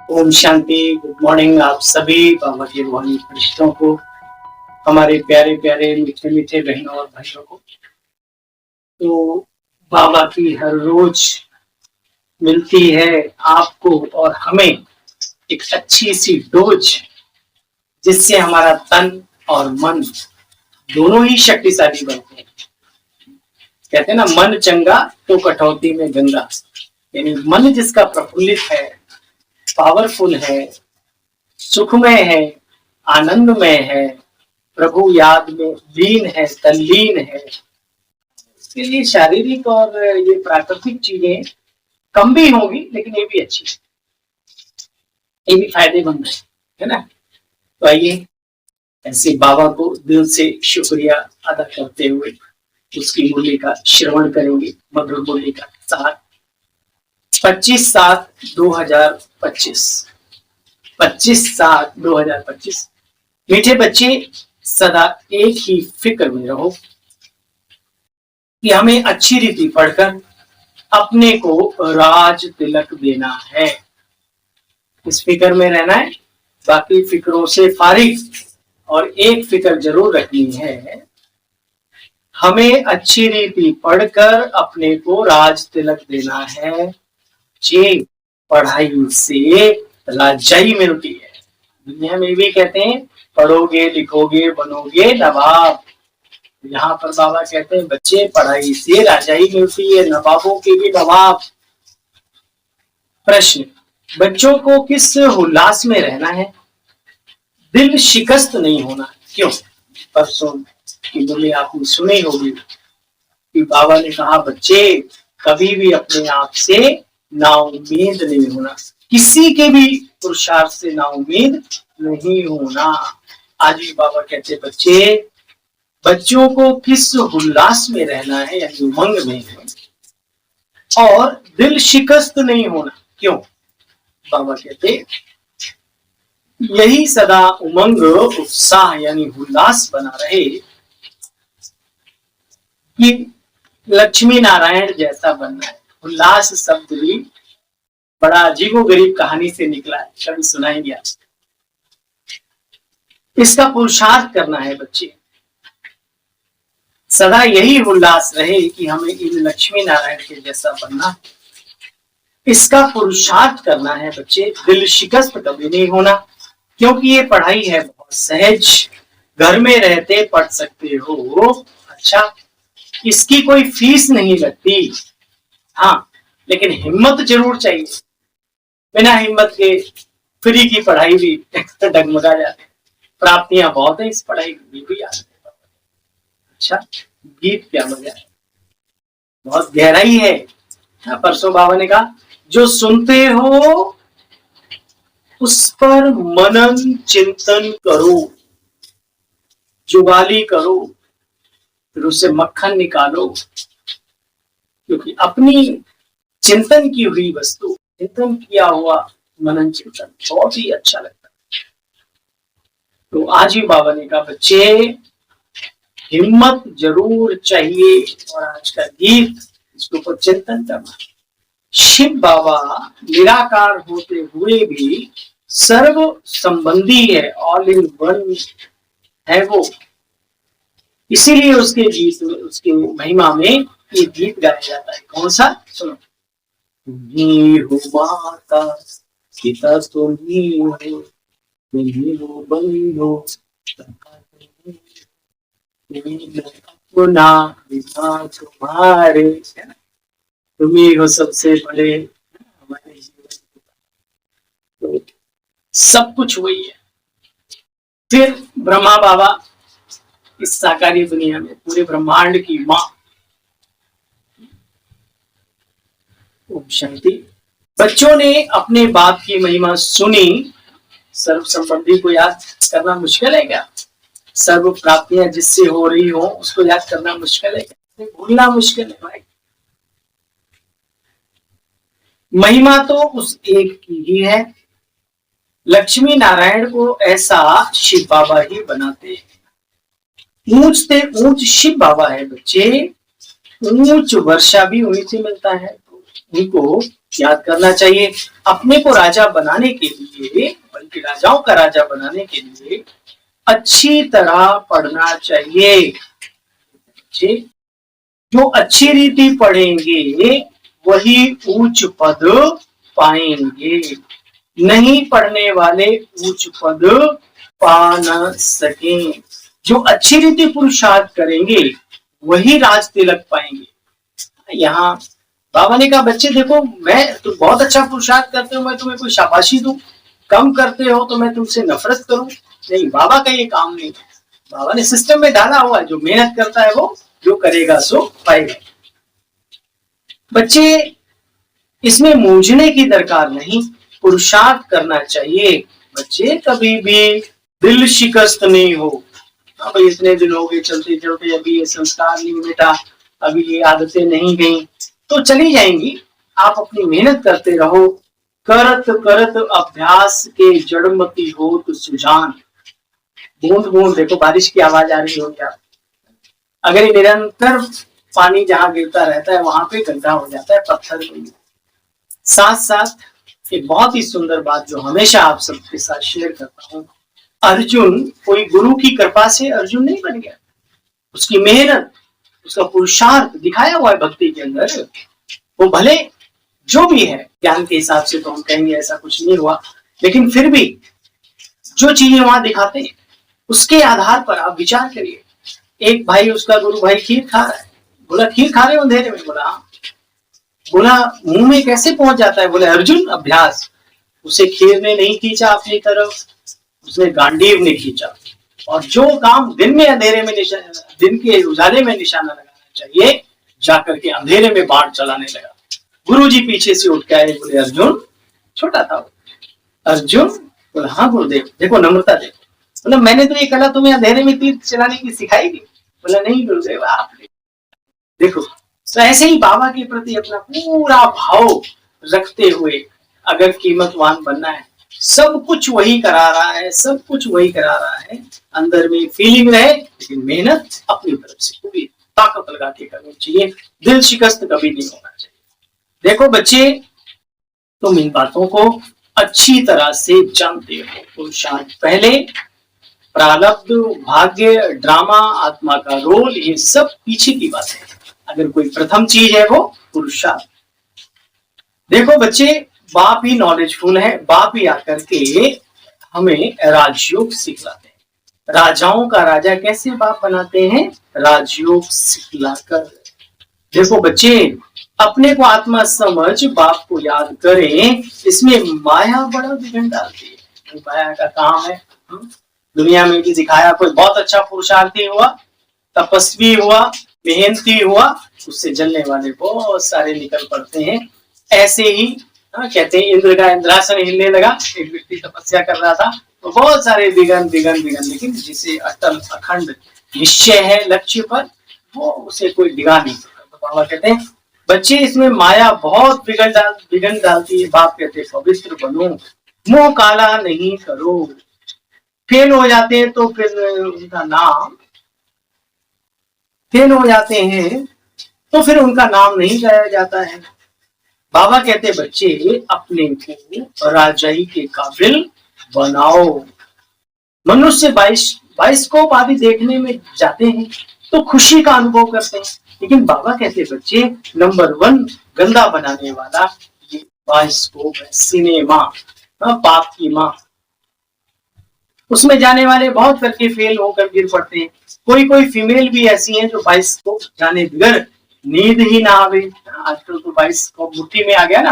Om Shanti. Good morning आप सभी बाबा के रूहानी फरिश्तों को, हमारे प्यारे प्यारे मीठे मीठे बहनों और भाइयों को। तो बाबा की हर रोज मिलती है आपको और हमें एक अच्छी सी डोज, जिससे हमारा तन और मन दोनों ही शक्तिशाली बनते हैं। कहते हैं ना, मन चंगा तो कटौती में गंगा। यानी मन जिसका प्रफुल्लित है, पावरफुल है, सुखमय है, आनंदमय है, प्रभु याद में लीन है, तल्लीन है, इसके लिए शारीरिक और ये प्राकृतिक चीजें कम भी होंगी, लेकिन ये भी अच्छी है, ये भी फायदेमंद है ना। तो आइए ऐसे बाबा को दिल से शुक्रिया अदा करते हुए उसकी मुरली का श्रवण करेंगे। मधुर मुरली का साथ 25/7/2025, 25/7/2025। मीठे बच्चे, सदा एक ही फिक्र में रहो कि हमें अच्छी रीति पढ़कर अपने को राज तिलक देना है। इस फिक्र में रहना है, बाकी फिक्रों से फारिग। और एक फिक्र जरूर रखनी है, हमें अच्छी रीति पढ़कर अपने को राज तिलक देना है। जी, पढ़ाई से राजाई मिलती है। दुनिया में भी कहते हैं पढ़ोगे लिखोगे बनोगे नवाब। यहाँ पर बाबा कहते हैं बच्चे, पढ़ाई से राजाई मिलती है, नवाबों के भी नवाब। प्रश्न, बच्चों को किस उल्लास में रहना है? दिल शिकस्त नहीं होना। क्यों? परसों की बोली आपने सुनी होगी कि बाबा ने कहा बच्चे कभी भी अपने आप से नाउम्मीद नहीं होना, किसी के भी पुरुषार्थ से नाउम्मीद नहीं होना। आज भी बाबा कहते बच्चे, बच्चों को किस उल्लास में रहना है, यानी उमंग में है, और दिल शिकस्त नहीं होना। क्यों? बाबा कहते यही सदा उमंग उत्साह यानी उल्लास बना रहे कि लक्ष्मी नारायण जैसा बनना है। उल्लास शब्द भी बड़ा अजीबोगरीब कहानी से निकला है, कभी सुनाएंगे आप। इसका पुरुषार्थ करना है बच्चे, सदा यही उल्लास रहे कि हमें इन लक्ष्मी नारायण के जैसा बनना। इसका पुरुषार्थ करना है बच्चे, दिल शिकस्त कभी नहीं होना, क्योंकि ये पढ़ाई है बहुत सहज, घर में रहते पढ़ सकते हो। अच्छा, इसकी कोई फीस नहीं लगती। हाँ, लेकिन हिम्मत जरूर चाहिए। बिना हिम्मत के फ्री की पढ़ाई भी डगमगा जाते। प्राप्तियां बहुत है इस पढ़ाई की, भी याद है। अच्छा, गीत क्या मजा है, बहुत गहराई है। परसों बाबा ने कहा जो सुनते हो उस पर मनन चिंतन करो, जुगाली करो, फिर उससे मक्खन निकालो, क्योंकि अपनी चिंतन की हुई वस्तु, चिंतन किया हुआ मनन चिंतन बहुत ही अच्छा लगता है। तो आज ही बाबा ने कहा बच्चे हिम्मत जरूर चाहिए, और आज का गीत इसके ऊपर चिंतन करना। शिव बाबा निराकार होते हुए भी सर्व संबंधी है, ऑल इन वन है वो। इसीलिए उसके गीत, उसके महिमा में ये गीत गाया जाता है। कौन सा? सुनो। तुम्ही हो माता पिता, तुम्ही हो, तुम्ही हो बंधु, अपना विधा तुम्हारे, तुम्ही हो सबसे बड़े हमारे जीवन। तो सब कुछ वही है। फिर ब्रह्मा बाबा इस साकारी दुनिया में पूरे ब्रह्मांड की मां। ओम शांति। बच्चों ने अपने बाप की महिमा सुनी। सर्व संबंधी को याद करना मुश्किल है क्या? सर्व प्राप्तियां जिससे हो रही हो उसको याद करना मुश्किल है क्या? भूलना मुश्किल है भाई। महिमा तो उस एक की ही है। लक्ष्मी नारायण को ऐसा शिव बाबा ही बनाते हैं। ऊंच से ऊंच शिव बाबा है बच्चे, ऊंच वर्षा भी उन्हीं से मिलता है। तो उनको याद करना चाहिए। अपने को राजा बनाने के लिए, बल्कि राजाओं का राजा बनाने के लिए अच्छी तरह पढ़ना चाहिए। जो अच्छी रीति पढ़ेंगे वही उच्च पद पाएंगे, नहीं पढ़ने वाले उच्च पद पा न सके। जो अच्छी रीति पुरुषार्थ करेंगे वही राज तिलक पाएंगे। यहाँ बाबा ने कहा बच्चे देखो, मैं तुम बहुत अच्छा पुरुषार्थ करते हो, मैं तुम्हें कोई शाबाशी दूं, कम करते हो तो मैं तुमसे नफरत करूं? नहीं, बाबा का ये काम नहीं। बाबा ने सिस्टम में डाला हुआ है, जो मेहनत करता है वो जो करेगा सो पाएगा। बच्चे इसमें मूंझने की दरकार नहीं, पुरुषार्थ करना चाहिए। बच्चे कभी भी दिल शिकस्त नहीं हो। अब इतने दिन हो गए चलते चलते, अभी ये संस्कार नहीं मिटा, अभी ये आदतें नहीं गई तो चली जाएंगी। आप अपनी मेहनत करते रहो। करत करत अभ्यास के जड़मती हो तो सुजान। बूंद बूंद देखो, बारिश की आवाज आ रही होगी आप। अगर ये निरंतर पानी जहां गिरता रहता है वहां पे गड्ढा हो जाता है, पत्थर को। साथ साथ एक बहुत ही सुंदर बात जो हमेशा आप सबके साथ शेयर करता हूं, अर्जुन कोई गुरु की कृपा से अर्जुन नहीं बन गया। उसकी मेहनत, उसका पुरुषार्थ दिखाया हुआ है भक्ति के अंदर। वो भले जो भी है, ज्ञान के हिसाब से तो हम कहेंगे ऐसा कुछ नहीं हुआ, लेकिन फिर भी जो चीजें वहां दिखाते हैं उसके आधार पर आप विचार करिए। एक भाई, उसका गुरु भाई खीर खा रहा है, बोला खीर खा रहे हो अंधेरे में? बोला हाँ। बोला मुंह में कैसे पहुंच जाता है? बोले अर्जुन अभ्यास। उसे खीर ने नहीं खींचा अपनी तरफ, उसने गांडीव ने खींचा। और जो काम दिन में अंधेरे में दिन के उजाले में निशाना लगाना चाहिए, जाकर के अंधेरे में बाढ़ चलाने लगा। गुरुजी पीछे से उठ के आए, बोले अर्जुन, छोटा था वो। अर्जुन बोला हाँ गुरुदेव। देखो नम्रता देखो। बोला मैंने तो ये कला तुम्हें अंधेरे में तीर चलाने की सिखाई थी? बोला नहीं गुरुदेव आपने। देखो, तो ऐसे ही बाबा के प्रति अपना पूरा भाव रखते हुए अगर कीमतवान बनना है, सब कुछ वही करा रहा है, सब कुछ वही करा रहा है, अंदर में फीलिंग रहे, लेकिन मेहनत अपनी तरफ से पूरी ताकत लगा के करनी चाहिए। दिल शिकस्त कभी नहीं होना चाहिए। देखो बच्चे, तुम इन बातों को अच्छी तरह से जानते हो। पुरुषार्थ पहले, प्रारब्ध, भाग्य, ड्रामा, आत्मा का रोल, ये सब पीछे की बात है। अगर कोई प्रथम चीज है वो पुरुषार्थ। देखो बच्चे, बाप ही नॉलेजफुल है, बाप ही आकर के हमें राजयोग सिखलाते हैं। राजाओं का राजा कैसे बाप बनाते हैं? राजयोग सिखलाकर। देखो बच्चे, अपने को आत्मा समझ बाप को याद करें, इसमें माया बड़ा विघ्न डालती है। माया का काम है, दुनिया में भी दिखाया कोई बहुत अच्छा पुरुषार्थी हुआ, तपस्वी हुआ, मेहनती हुआ, उससे जलने वाले बहुत सारे निकल पड़ते हैं। ऐसे ही कहते हैं इंद्र का इंद्रासन हिलने लगा। एक व्यक्ति तपस्या कर रहा था तो बहुत सारे विघ्न विघ्न विघ्न, लेकिन जिसे अटल अखंड निश्चय है लक्ष्य पर, वो उसे कोई डिगा नहीं सकता। तो बाबा कहते हैं बच्चे, इसमें माया बहुत विघ्न डालती है। बाप कहते हैं पवित्र बनो, मुंह काला नहीं करो। फेल हो जाते हैं तो फिर उनका नाम, फेल हो जाते हैं तो फिर उनका नाम नहीं गाया जाता है। बाबा कहते बच्चे, अपने को राजाई के काबिल बनाओ। मनुष्य बाइस्कोप आदि देखने में जाते हैं तो खुशी का अनुभव करते हैं, लेकिन बाबा कहते बच्चे, नंबर 1 गंदा बनाने वाला ये बाइस्कोप है, सिनेमा, पाप की माँ। उसमें जाने वाले बहुत करके फेल होकर गिर पड़ते हैं। कोई फीमेल भी ऐसी हैं जो बाइस्कोप जाने बगैर नींद ही ना आवे। आजकल तो बाइस्कोप मुट्ठी में आ गया ना,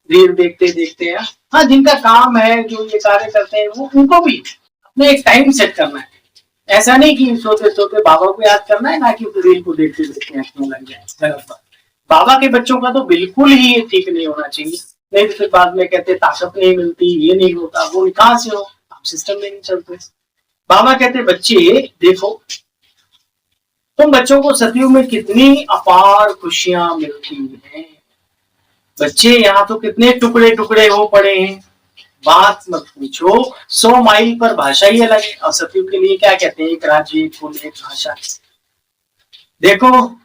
रील देखते देखते हैं। हाँ, जिनका काम है, जो ये कार्य करते हैं, वो उनको भी अपने एक टाइम सेट करना है। ऐसा नहीं कि सोते सोते बाबा को याद करना है, ना कि रील को देखते देखते आंखें लग जाए। बाबा के बच्चों का तो बिल्कुल ही ये ठीक नहीं होना चाहिए। नहीं तो फिर बाद में कहते ताकत नहीं मिलती, ये नहीं होता, वो कहां से हो, आप सिस्टम में नहीं चलते। बाबा कहते बच्चे देखो, तुम बच्चों को सतयुग में कितनी अपार खुशियां मिलती हैं। बच्चे यहाँ तो कितने टुकड़े टुकड़े हो पड़े हैं, बात मत पूछो। 100 माइल पर भाषा ही अलग है। और सतयुग के लिए क्या कहते हैं? एक राज्य, एक कुल, एक भाषा। देखो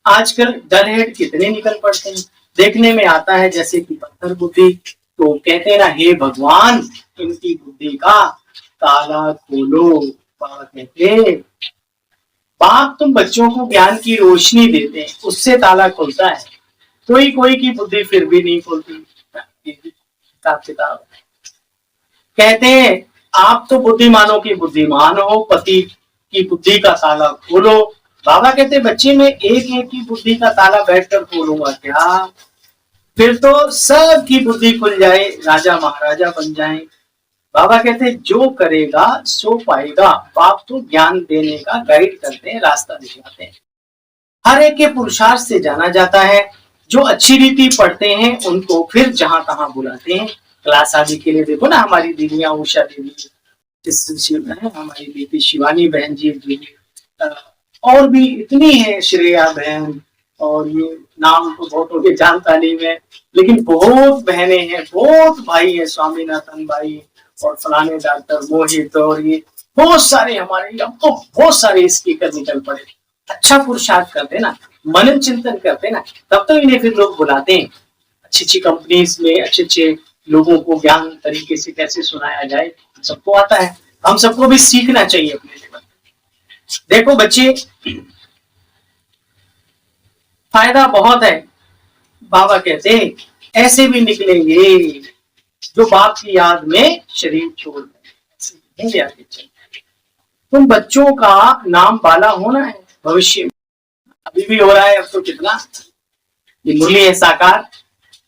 आजकल डर हेड कितने निकल पड़ते हैं। देखने में आता है जैसे कि पत्थर बुद्धि। तो कहते हैं ना, हे भगवान इनकी बुद्धि का ताला खोलो। बाबा कहते, बाप तुम बच्चों को ज्ञान की रोशनी देते हैं, उससे ताला खुलता है, कोई कोई की बुद्धि फिर भी नहीं खुलती। किताब किताब कहते हैं, आप तो बुद्धिमानों की बुद्धिमान हो, पति की बुद्धि का ताला खोलो। बाबा कहते, बच्चे में एक एक की बुद्धि का ताला बैठकर खोलूंगा क्या? फिर तो सब की बुद्धि खुल जाए, राजा महाराजा बन जाए। बाबा कहते, जो करेगा सो पाएगा। बाप तो ज्ञान देने का गाइड करते हैं, रास्ता दिखाते हैं। हर एक के पुरुषार्थ से जाना जाता है। जो अच्छी रीति पढ़ते हैं उनको फिर जहां तहां बुलाते हैं। क्लास आदि के लिए देखो ना, हमारी दीदियां उषा देवी, हमारी बेटी शिवानी बहन जी, और भी इतनी है, श्रेया बहन, और ये नाम तो बहुत हो गए जानता नहीं मैं, लेकिन बहुत बहनें हैं, बहुत भाई है, स्वामीनाथन भाई और फलाने डॉक्टर मोहित, और ये बहुत सारे हमारे, अब तो बहुत स्पीकर स्पीकर निकल पड़े। अच्छा पुरुषार्थ करते ना, मनन चिंतन करते ना, तब तो इन्हें फिर लोग बुलाते हैं। अच्छी अच्छी कंपनीज में अच्छे अच्छे लोगों को ज्ञान तरीके से कैसे सुनाया जाए, सबको आता है। हम सबको भी सीखना चाहिए अपने जीवन में। देखो बच्चे, फायदा बहुत है। बाबा कहते हैं, ऐसे भी निकलेंगे जो बाप की याद में शरीर छोड़ देंगे। आगे चल, तुम बच्चों का नाम बाला होना है भविष्य में। अभी भी हो रहा है, अब तो कितना ये मुरली है साकार,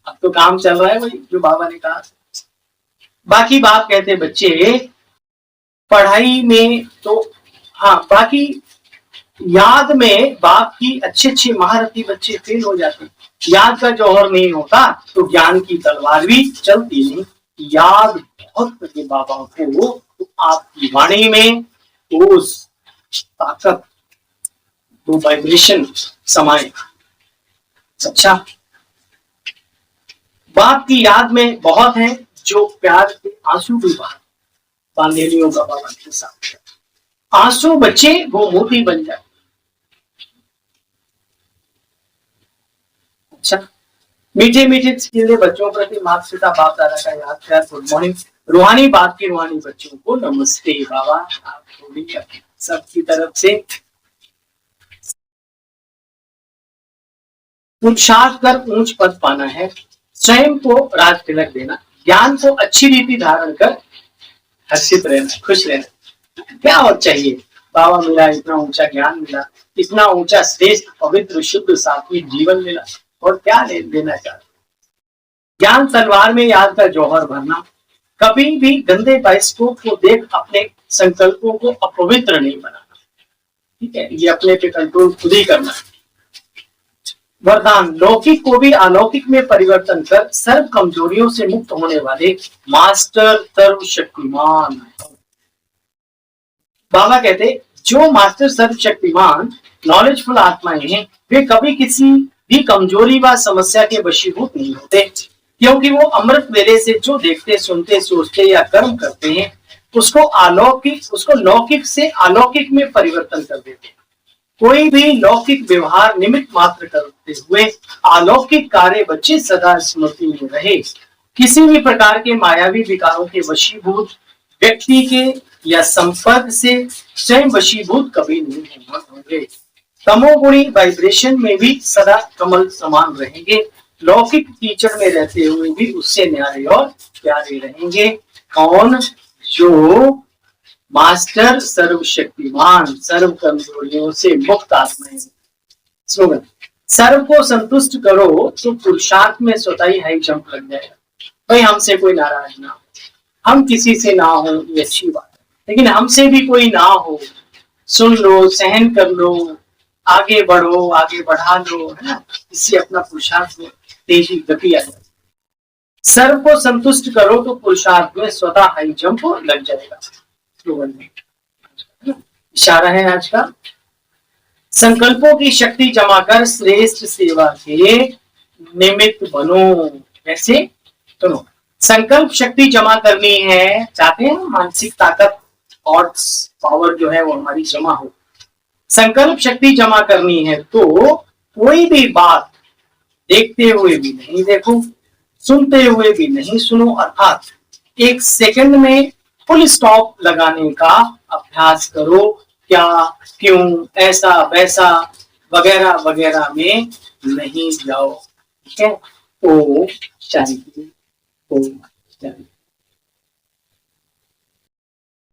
अब तो काम चल रहा है वही जो बाबा ने कहा। बाकी बाप कहते, बच्चे पढ़ाई में तो हाँ, बाकी याद में बाप की अच्छे अच्छे महारथी बच्चे फेल हो जाते। याद का जौहर नहीं होता तो ज्ञान की तलवार भी चलती नहीं। याद बहुत लगे बाबा को, तो आपकी वाणी में उस ताकत, वो वाइब्रेशन समाए। अच्छा, बाप की याद में बहुत है जो प्यार के आंसू भी बांधेलियों का बाबा के साथ आंसू बच्चे वो मोती बन जाए। अच्छा, मीठे मीठे चीजें बच्चों प्रति माता पिता बाप दादा का याद प्यार। Good morning. रूहानी बाप की रूहानी बच्चों को नमस्ते। बाबा आप थोड़ी सबकी तरफ से पुरुषार्थ कर ऊंच पद पाना है, स्वयं को राज तिलक देना, ज्ञान को अच्छी रीति धारण कर हर्षित रहना, खुश रहना। क्या और चाहिए? बाबा मिला, इतना ऊंचा ज्ञान मिला, इतना ऊंचा श्रेष्ठ पवित्र शुद्ध सात्विक जीवन मिला, और क्या देना चाहते? ज्ञान तलवार में याद का जौहर भरना। कभी भी गंदे बाइस्कोप को देख अपने संकल्पों को अपवित्र नहीं बनाना। ठीक है, ये अपने पे कंट्रोल खुद ही करना है। वरदान, लौकिक को भी अलौकिक में परिवर्तन कर सर्व कमजोरियों से मुक्त होने वाले मास्टर सर्वशक्तिमान। बाबा कहते, जो मास्टर सर्वशक्तिमान नॉलेजफुल आत्माएं हैं, वे कभी किसी भी कमजोरी व समस्या के वशीभूत नहीं होते, क्योंकि वो अमृत वेले से जो देखते, सुनते, सोचते या कर्म करते हैं, उसको लौकिक से अलौकिक में परिवर्तन कर देते हैं। कोई भी लौकिक व्यवहार निमित्त मात्र करते हुए अलौकिक कार्य बच्चे सदा स्मृति में रहे। किसी भी प्रकार के मायावी विकारों के वशीभूत व्यक्ति के या संपर्क से स्वयं वशीभूत कभी नहीं होंगे। तमोगुणी वाइब्रेशन में भी सदा कमल समान रहेंगे। लौकिक कीचड़ में रहते हुए भी उससे न्यारे और प्यारे रहेंगे। कौन? जो मास्टर सर्वशक्तिमान, सर्व कमजोरियों से मुक्त आत्माएं। स्लोगन, सर्व को संतुष्ट करो तो पुरुषार्थ में स्वतः ही हाई जंप लग जाएगा। भाई हमसे कोई नाराज ना हो, हम किसी से ना हो, ये अच्छी बात है, लेकिन हमसे भी कोई ना हो, सुन लो, सहन कर लो, आगे बढ़ो, आगे बढ़ा लो, है ना, इससे अपना पुरुषार्थ में तेजी गति आ जाए। सर्व को संतुष्ट करो तो पुरुषार्थ में स्वतः हाई जंप लग जाएगा। इशारा है आज का। संकल्पों की शक्ति जमा कर श्रेष्ठ सेवा के निमित्त बनो। कैसे? सुनो, संकल्प शक्ति जमा करनी है, चाहते हैं मानसिक ताकत और पावर जो है वो हमारी जमा हो। संकल्प शक्ति जमा करनी है तो कोई भी बात देखते हुए भी नहीं देखो, सुनते हुए भी नहीं सुनो, अर्थात एक सेकंड में फुल स्टॉप लगाने का अभ्यास करो। क्या, क्यों, ऐसा, वैसा वगैरह वगैरह में नहीं जाओ। ठीक है, ओम शांति, ओम शांति।